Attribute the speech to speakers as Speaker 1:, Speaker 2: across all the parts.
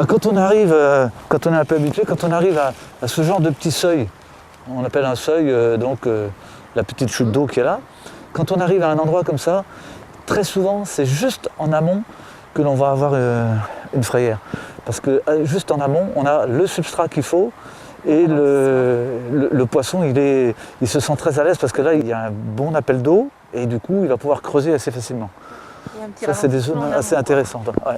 Speaker 1: Alors quand on est un peu habitué, quand on arrive à ce genre de petit seuil, on appelle un seuil la petite chute d'eau qui est là, quand on arrive à un endroit comme ça, très souvent c'est juste en amont que l'on va avoir une frayère. Parce que juste en amont, on a le substrat qu'il faut et le poisson il se sent très à l'aise parce que là il y a un bon appel d'eau et du coup il va pouvoir creuser assez facilement. Ça c'est des zones assez intéressantes. Ouais.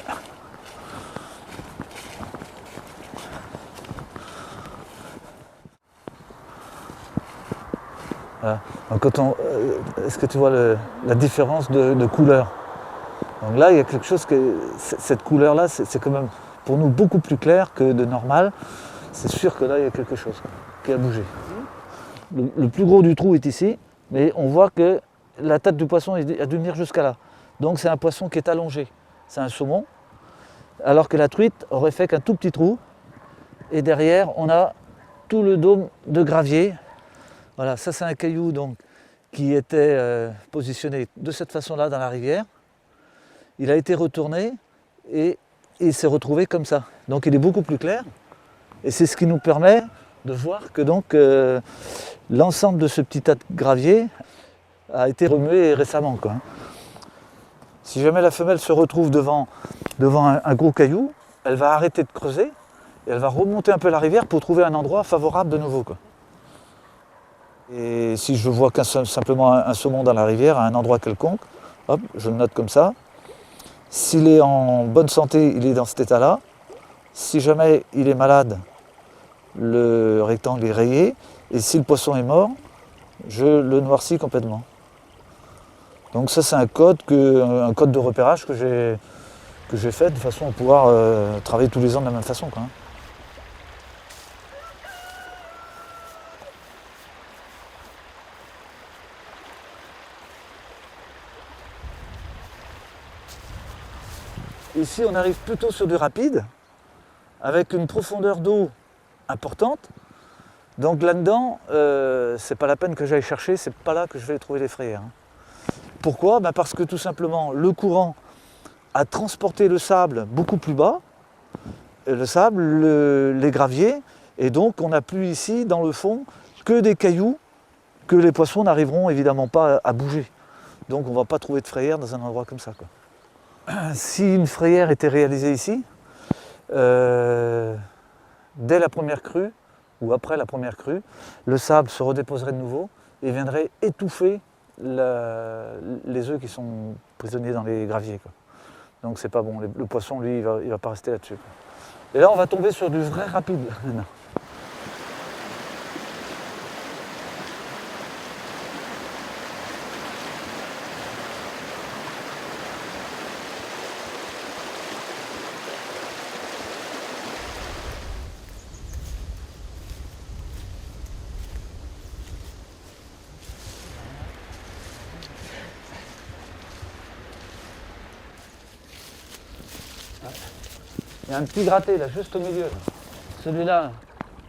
Speaker 1: Voilà. Donc est-ce que tu vois la différence de couleur? Donc là, il y a quelque chose cette couleur-là, c'est quand même pour nous beaucoup plus clair que de normal. C'est sûr que là, il y a quelque chose qui a bougé. Le plus gros du trou est ici, mais on voit que la tête du poisson a dû venir jusqu'à là. Donc c'est un poisson qui est allongé. C'est un saumon, alors que la truite aurait fait qu'un tout petit trou. Et derrière, on a tout le dôme de gravier. Voilà, ça c'est un caillou donc, qui était positionné de cette façon-là dans la rivière. Il a été retourné et il s'est retrouvé comme ça. Donc il est beaucoup plus clair. Et c'est ce qui nous permet de voir que donc l'ensemble de ce petit tas de gravier a été remué récemment, quoi. Si jamais la femelle se retrouve devant un gros caillou, elle va arrêter de creuser et elle va remonter un peu la rivière pour trouver un endroit favorable de nouveau, quoi. Et si je vois simplement un saumon dans la rivière, à un endroit quelconque, hop, je le note comme ça. S'il est en bonne santé, il est dans cet état-là. Si jamais il est malade, le rectangle est rayé. Et si le poisson est mort, je le noircis complètement. Donc ça c'est un code de repérage que j'ai fait de façon à pouvoir travailler tous les ans de la même façon, quoi. Ici, on arrive plutôt sur du rapide, avec une profondeur d'eau importante. Donc là-dedans, c'est pas la peine que j'aille chercher, c'est pas là que je vais trouver les frayères. Pourquoi? Parce que tout simplement, le courant a transporté le sable beaucoup plus bas, le sable, les graviers, et donc on n'a plus ici, dans le fond, que des cailloux que les poissons n'arriveront évidemment pas à bouger. Donc on ne va pas trouver de frayères dans un endroit comme ça, quoi. Si une frayère était réalisée ici, dès la première crue, ou après la première crue, le sable se redéposerait de nouveau et viendrait étouffer les œufs qui sont prisonniers dans les graviers, quoi. Donc c'est pas bon, le poisson lui il va pas rester là-dessus, quoi. Et là on va tomber sur du vrai rapide. Il y a un petit gratté là, juste au milieu. Celui-là,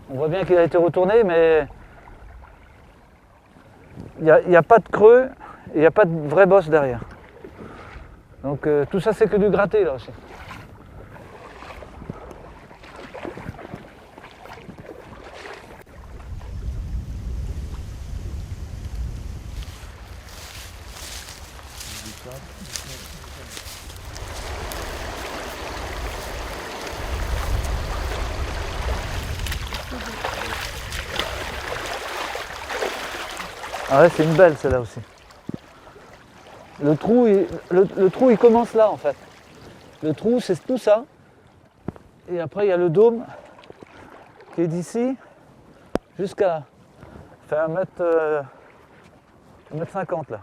Speaker 1: on voit bien qu'il a été retourné, mais il n'y a pas de creux et il n'y a pas de vraie bosse derrière. Donc tout ça c'est que du gratté là aussi. Ah ouais, c'est une belle celle-là aussi. Le trou il commence là en fait. Le trou c'est tout ça. Et après il y a le dôme qui est d'ici jusqu'à là. Ça fait 1m50 là.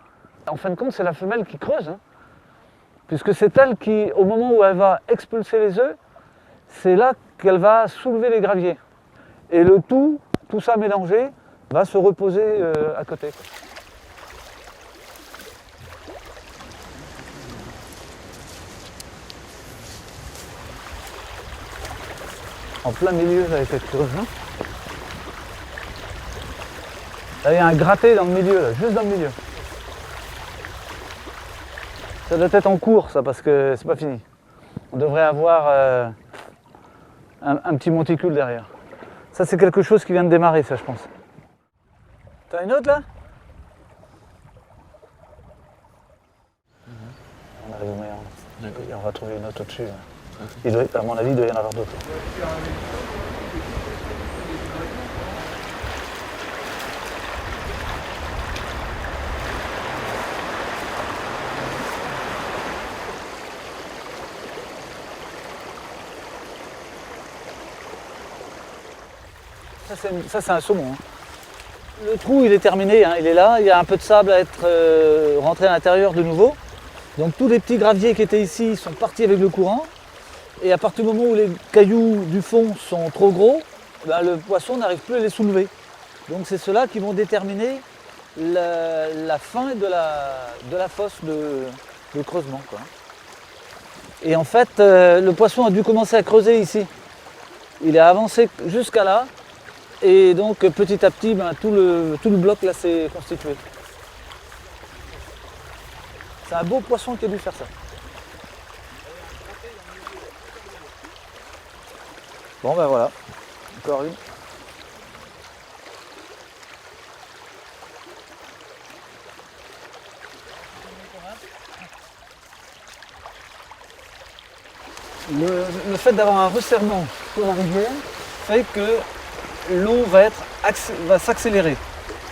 Speaker 1: En fin de compte c'est la femelle qui creuse, hein, puisque c'est elle qui, au moment où elle va expulser les œufs, c'est là qu'elle va soulever les graviers. Et le tout ça mélangé, va se reposer à côté, quoi. En plein milieu, là, il y a quelque chose, hein. Là, il y a un gratté dans le milieu, là, juste dans le milieu. Ça doit être en cours, ça, parce que c'est pas fini. On devrait avoir un petit monticule derrière. Ça c'est quelque chose qui vient de démarrer, ça je pense. T'as une autre là? On arrive au meilleur. Et on va trouver une autre au-dessus. À mon avis, il doit y en avoir d'autres. Ça c'est un saumon. Hein. Le trou il est terminé, hein, il est là, il y a un peu de sable à être rentré à l'intérieur de nouveau. Donc tous les petits graviers qui étaient ici sont partis avec le courant. Et à partir du moment où les cailloux du fond sont trop gros, ben, le poisson n'arrive plus à les soulever. Donc c'est ceux-là qui vont déterminer la fin de la fosse de creusement, quoi. Et en fait, le poisson a dû commencer à creuser ici. Il est avancé jusqu'à là. Et donc petit à petit, ben, tout le bloc là s'est constitué. C'est un beau poisson qui a dû faire ça. Bon ben voilà, encore une. Le fait d'avoir un resserrement sur la rivière fait que l'eau va s'accélérer.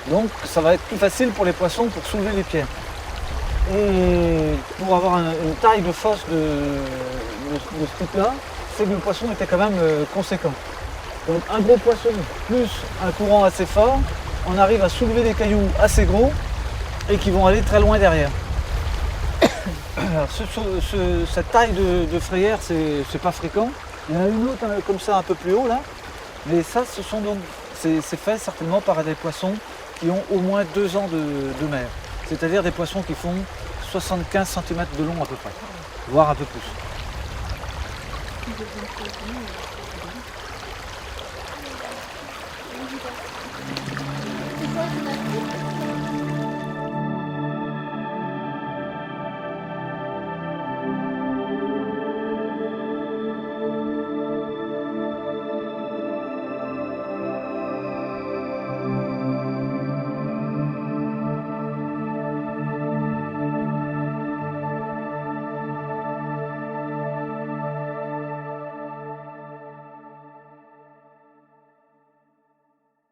Speaker 1: Donc ça va être plus facile pour les poissons pour soulever les pierres. Et pour avoir une taille de fosse de ce type-là, c'est que le poisson était quand même conséquent. Donc un gros poisson plus un courant assez fort, on arrive à soulever des cailloux assez gros et qui vont aller très loin derrière. Alors, cette taille de frayère, c'est pas fréquent. Il y en a une autre comme ça un peu plus haut là, mais ça c'est fait certainement par des poissons qui ont au moins 2 ans de mer. C'est-à-dire des poissons qui font 75 cm de long à peu près, voire un peu plus.